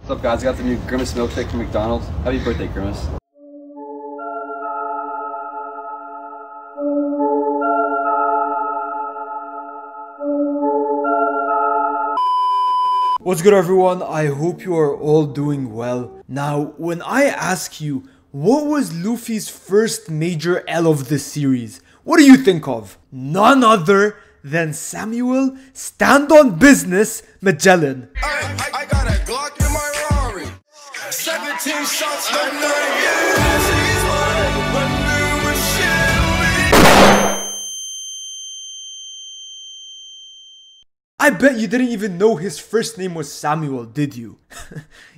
What's up guys, I got the new Grimace milkshake from McDonald's. Happy birthday, Grimace. What's good everyone, I hope you are all doing well. Now, when I ask you, what was Luffy's first major L of the series? What do you think of? None other than Samuel Stand on Business Magellan. I got a Glock in my Rari. 17 shots, no I bet you didn't even know his first name was Samuel, did you?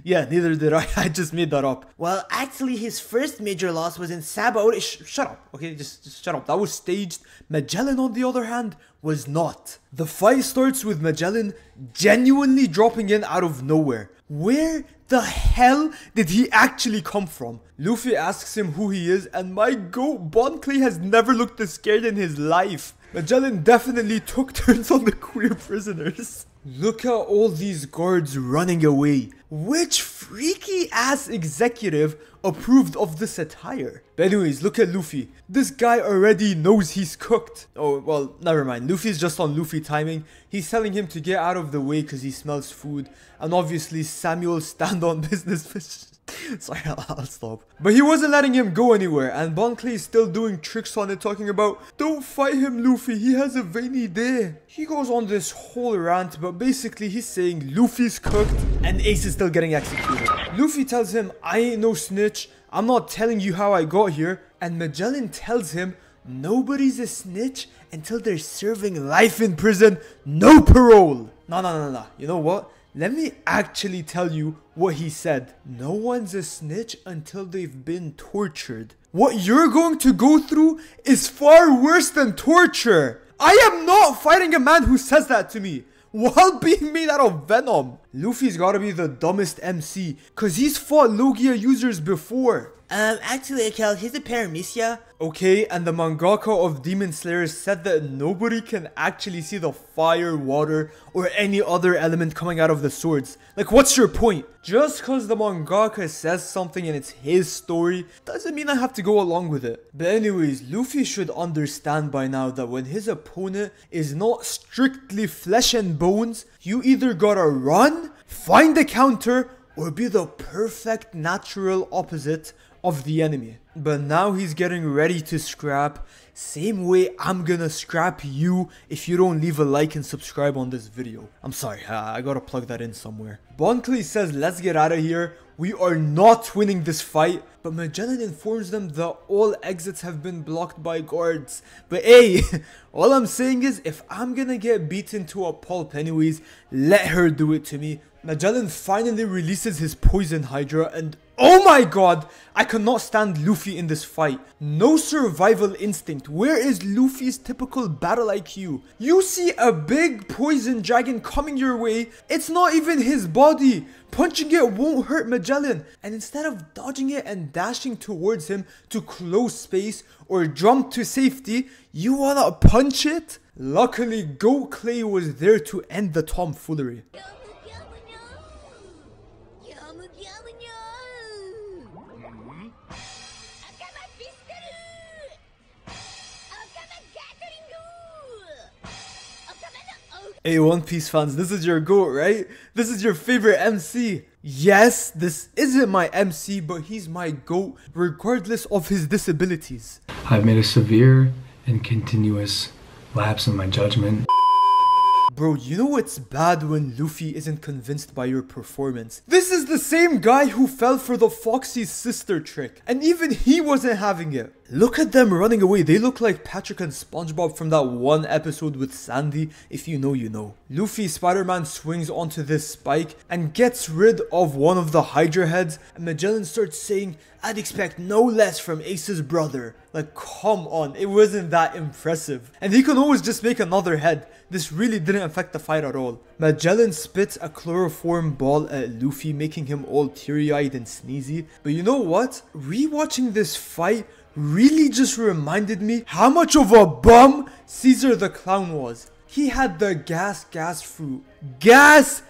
Yeah, neither did I. I just made that up. Well, actually, his first major loss was in Sabo. Shut up, okay? Just shut up. That was staged. Magellan, on the other hand, was not. The fight starts with Magellan genuinely dropping in out of nowhere. Where the hell did he actually come from? Luffy asks him who he is, and my goat Bon Clay has never looked this scared in his life. Magellan definitely took turns on the queer prisoners. Look at all these guards running away. Which freaky ass executive approved of this attire? But anyways, look at Luffy. This guy already knows he's cooked. Oh, well, never mind. Luffy's just on Luffy timing. He's telling him to get out of the way because he smells food. And obviously Samuel Stand on Business. Sorry, I'll stop. But he wasn't letting him go anywhere, and Bon Clay is still doing tricks on it, talking about, don't fight him, Luffy, he has a veiny day. He goes on this whole rant, but basically he's saying Luffy's cooked and Ace is still getting executed. Luffy tells him, I ain't no snitch, I'm not telling you how I got here, and Magellan tells him, nobody's a snitch until they're serving life in prison, no parole. No, you know what? Let me actually tell you what he said. No one's a snitch until they've been tortured. What you're going to go through is far worse than torture. I am not fighting a man who says that to me while being made out of venom. Luffy's gotta be the dumbest MC, cause he's fought Logia users before. Actually, Akel, he's a paramecia. Okay, and the mangaka of Demon Slayer said that nobody can actually see the fire, water, or any other element coming out of the swords. Like, what's your point? Just cause the mangaka says something and it's his story, doesn't mean I have to go along with it. But anyways, Luffy should understand by now that when his opponent is not strictly flesh and bones, you either gotta run, find a counter, or be the perfect natural opposite of the enemy. But now he's getting ready to scrap. Same way I'm gonna scrap you if you don't leave a like and subscribe on this video. I'm sorry, I gotta plug that in somewhere. Bon Clay says let's get out of here. We are not winning this fight. But Magellan informs them that all exits have been blocked by guards. But hey, all I'm saying is if I'm gonna get beaten to a pulp anyways, let her do it to me. Magellan finally releases his poison hydra and oh my god, I cannot stand Luffy in this fight. No survival instinct. Where is Luffy's typical battle IQ? You see a big poison dragon coming your way, it's not even his body. Punching it won't hurt Magellan, and instead of dodging it and dashing towards him to close space or jump to safety, you wanna punch it? Luckily, Goat Clay was there to end the tomfoolery. Hey One Piece fans, this is your GOAT, right? This is your favorite MC. Yes, this isn't my MC, but he's my GOAT regardless of his disabilities. I've made a severe and continuous lapse in my judgment. Bro, you know what's bad when Luffy isn't convinced by your performance? This is the same guy who fell for the Foxy's sister trick, and even he wasn't having it. Look at them running away. They look like Patrick and SpongeBob from that one episode with Sandy. If you know, you know. Luffy Spider-Man swings onto this spike and gets rid of one of the Hydra heads, and Magellan starts saying, I'd expect no less from Ace's brother. Like, come on, it wasn't that impressive. And he can always just make another head. This really didn't affect the fight at all. Magellan spits a chloroform ball at Luffy, making him all teary-eyed and sneezy. But you know what? Rewatching this fight really just reminded me how much of a bum Caesar the Clown was. He had the gas fruit. Gas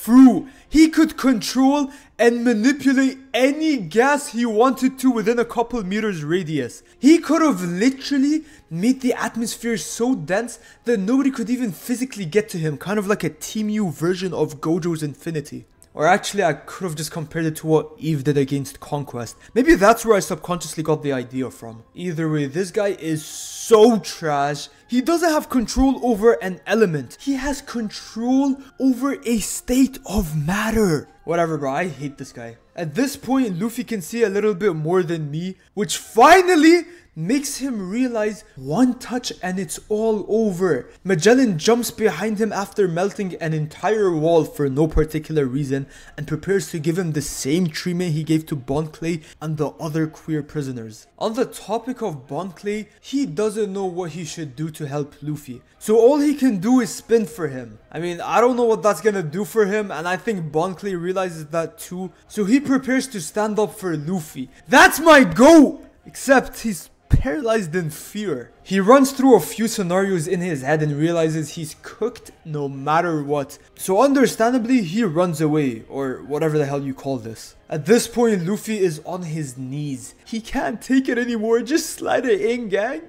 fruit. He could control and manipulate any gas he wanted to within a couple meters radius. He could have literally made the atmosphere so dense that nobody could even physically get to him, kind of like a Team U version of Gojo's Infinity. Or actually, I could have just compared it to what Eve did against Conquest. Maybe that's where I subconsciously got the idea from. Either way, this guy is so trash. He doesn't have control over an element. He has control over a state of matter. Whatever, bro. I hate this guy. At this point, Luffy can see a little bit more than me, which finally makes him realize one touch and it's all over. Magellan jumps behind him after melting an entire wall for no particular reason and prepares to give him the same treatment he gave to Bon Clay and the other queer prisoners. On the topic of Bon Clay, he doesn't know what he should do to help Luffy. So all he can do is spin for him. I mean, I don't know what that's gonna do for him, and I think Bon Clay realizes that too. So he prepares to stand up for Luffy. That's my GOAT! Except he's paralyzed in fear. He runs through a few scenarios in his head and realizes he's cooked no matter what. So understandably, he runs away, or whatever the hell you call this. At this point, Luffy is on his knees. He can't take it anymore. Just slide it in, gang.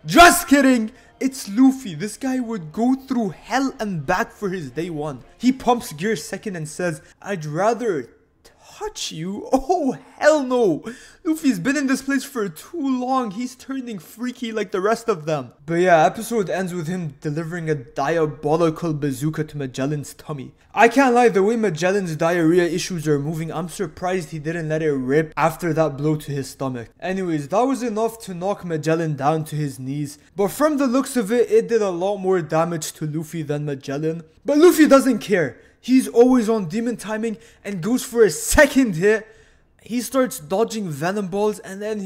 Just kidding. It's Luffy. This guy would go through hell and back for his day one. He pumps gear second and says, "I'd rather touch you." Oh, hell no. Luffy's been in this place for too long. He's turning freaky like the rest of them. But yeah, episode ends with him delivering a diabolical bazooka to Magellan's tummy. I can't lie, the way Magellan's diarrhea issues are moving, I'm surprised he didn't let it rip after that blow to his stomach. Anyways, that was enough to knock Magellan down to his knees. But from the looks of it, it did a lot more damage to Luffy than Magellan. But Luffy doesn't care. He's always on demon timing and goes for a second hit. He starts dodging venom balls and then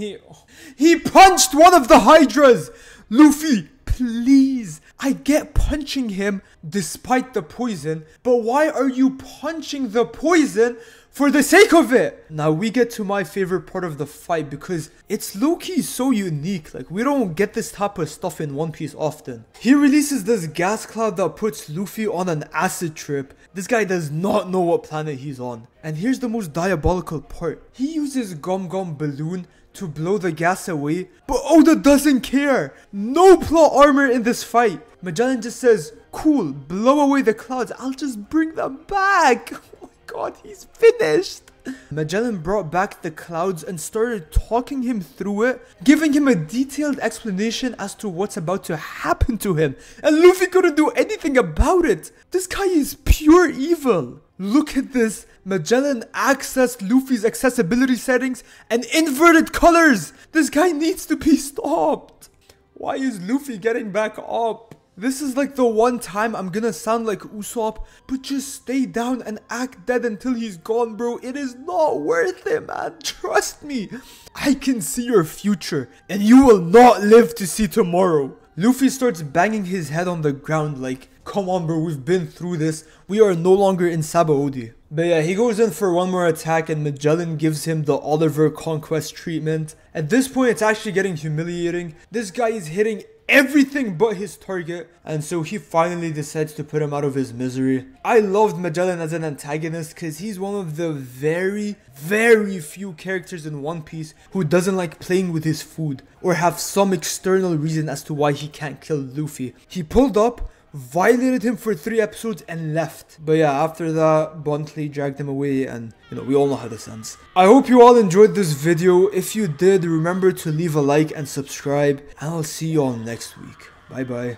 he punched one of the Hydras. Luffy, please. I get punching him despite the poison, but why are you punching the poison for the sake of it? Now we get to my favorite part of the fight because it's low-key so unique. Like, we don't get this type of stuff in One Piece often. He releases this gas cloud that puts Luffy on an acid trip. This guy does not know what planet he's on. And here's the most diabolical part. He uses Gum Gum Balloon to blow the gas away, but Oda doesn't care. No plot armor in this fight. Magellan just says, "Cool, blow away the clouds. I'll just bring them back." Oh my god, he's finished. Magellan brought back the clouds and started talking him through it, giving him a detailed explanation as to what's about to happen to him. And Luffy couldn't do anything about it. This guy is pure evil. Look at this. Magellan accessed Luffy's accessibility settings and inverted colors. This guy needs to be stopped. Why is Luffy getting back up? This is like the one time I'm gonna sound like Usopp, but just stay down and act dead until he's gone, bro. It is not worth it, man. Trust me. I can see your future, and you will not live to see tomorrow. Luffy starts banging his head on the ground like, come on, bro, we've been through this. We are no longer in Sabaody. But yeah, he goes in for one more attack and Magellan gives him the Oliver Conquest treatment. At this point, it's actually getting humiliating. This guy is hitting everything but his target, and so he finally decides to put him out of his misery. I loved Magellan as an antagonist because he's one of the very few characters in One Piece who doesn't like playing with his food or have some external reason as to why he can't kill Luffy. He pulled up, violated him for 3 episodes and left. But yeah, after that, Bon Clay dragged him away and, you know, we all know how this ends. I hope you all enjoyed this video. If you did, remember to leave a like and subscribe, and I'll see you all next week. Bye bye.